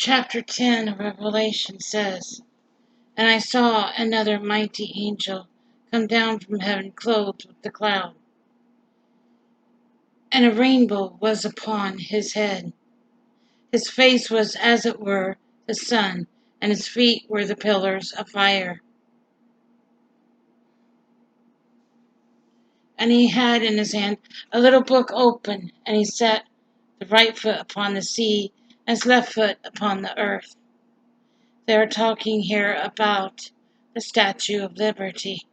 Chapter 10 of Revelation says, "And I saw another mighty angel come down from heaven clothed with the cloud, and a rainbow was upon his head. His face was as it were the sun, and his feet were the pillars of fire. And he had in his hand a little book open, and he set the right foot upon the sea, and his left foot upon the earth." They are talking here about the Statue of Liberty.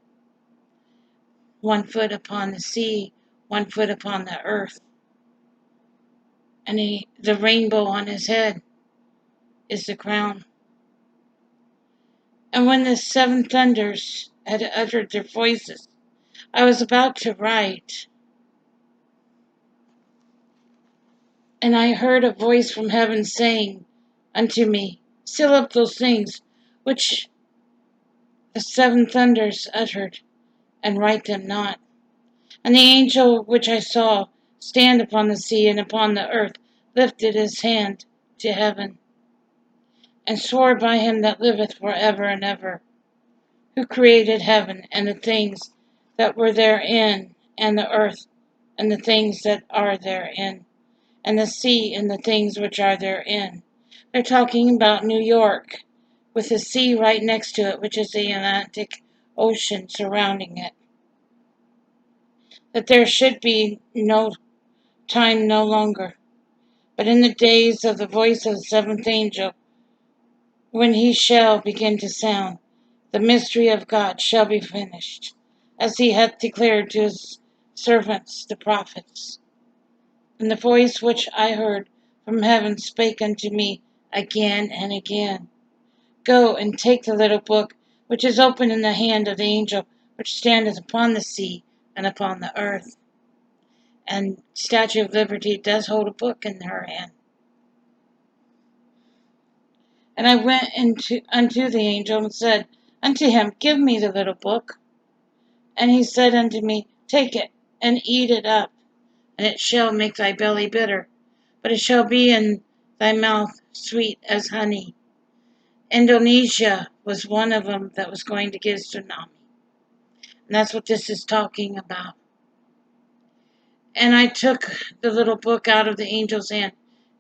1 foot upon the sea, 1 foot upon the earth. And the rainbow on his head is the crown. And when the 7 thunders had uttered their voices, I was about to write, and I heard a voice from heaven saying unto me, "Seal up those things which the 7 thunders uttered, and write them not." And the angel which I saw stand upon the sea and upon the earth lifted his hand to heaven, and swore by him that liveth for ever and ever, who created heaven and the things that were therein, and the earth and the things that are therein, and the sea and the things which are therein. They're talking about New York, with the sea right next to it, which is the Atlantic Ocean surrounding it. That there should be no time no longer, but in the days of the voice of the 7th angel, when he shall begin to sound, the mystery of God shall be finished, as he hath declared to his servants the prophets. And the voice which I heard from heaven spake unto me again and again, "Go and take the little book which is open in the hand of the angel which standeth upon the sea and upon the earth." And Statue of Liberty does hold a book in her hand. And I went unto the angel and said unto him, "Give me the little book." And he said unto me, "Take it and eat it up, and it shall make thy belly bitter, but it shall be in thy mouth sweet as honey." Indonesia was one of them that was going to get a tsunami. And that's what this is talking about. And I took the little book out of the angel's hand,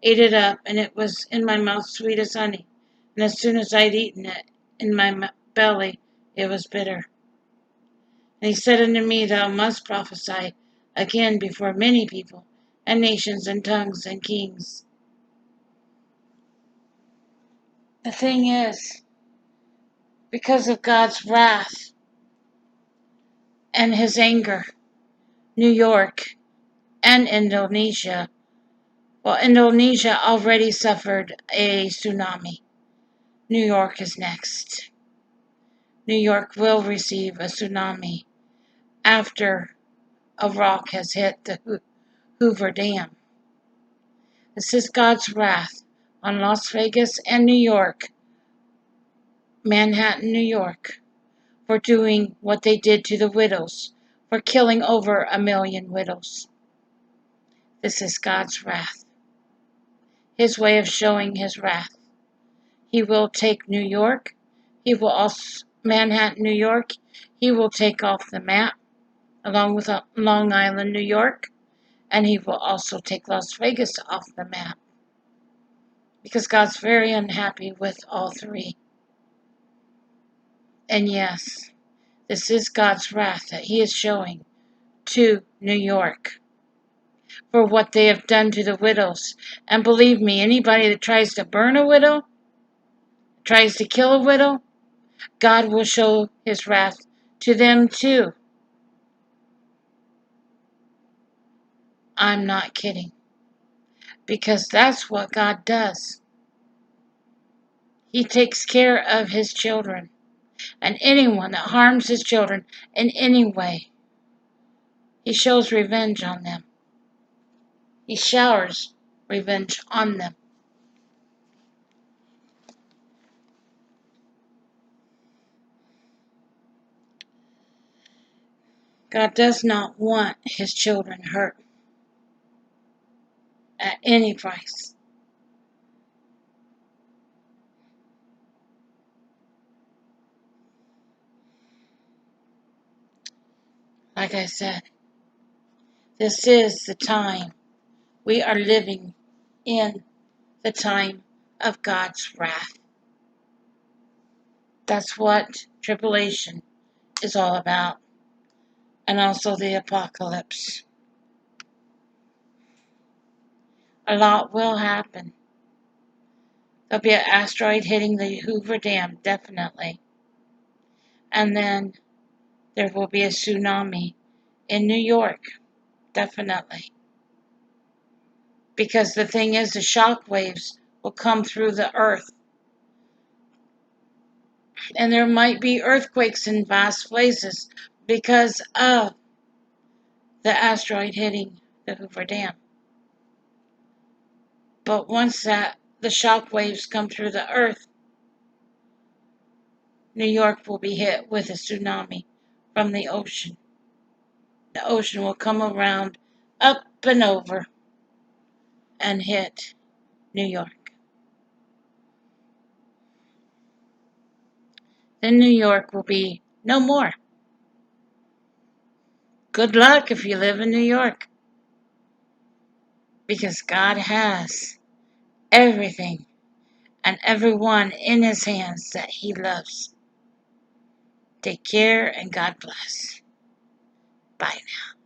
ate it up, and it was in my mouth sweet as honey. And as soon as I'd eaten it, in my belly it was bitter. And he said unto me, "Thou must prophesy again before many people, and nations, and tongues, and kings." The thing is, because of God's wrath and his anger, New York and Indonesia, well, Indonesia already suffered a tsunami. New York is next. New York will receive a tsunami after a rock has hit the Hoover Dam. This is God's wrath on Las Vegas and New York, Manhattan, New York, for doing what they did to the widows, for killing over 1 million widows. This is God's wrath. His way of showing his wrath. He will take New York. He will also, Manhattan, New York, he will take off the map, along with Long Island, New York, and he will also take Las Vegas off the map. Because God's very unhappy with all 3. And yes, this is God's wrath that he is showing to New York for what they have done to the widows. And believe me, anybody that tries to burn a widow, tries to kill a widow, God will show his wrath to them too. I'm not kidding. Because that's what God does. He takes care of his children. And anyone that harms his children in any way, he shows revenge on them. He showers revenge on them. God does not want his children hurt at any price. Like I said, this is the time. We are living in the time of God's wrath. That's what tribulation is all about. And also the apocalypse. A lot will happen. There'll be an asteroid hitting the Hoover Dam, definitely. And then there will be a tsunami in New York, definitely. Because the thing is, the shock waves will come through the earth. And there might be earthquakes in vast places because of the asteroid hitting the Hoover Dam. But once the shock waves come through the earth, New York will be hit with a tsunami from the ocean. The ocean will come around, up and over, and hit New York. Then New York will be no more. Good luck if you live in New York. Because God has everything and everyone in his hands that he loves. Take care and God bless. Bye now.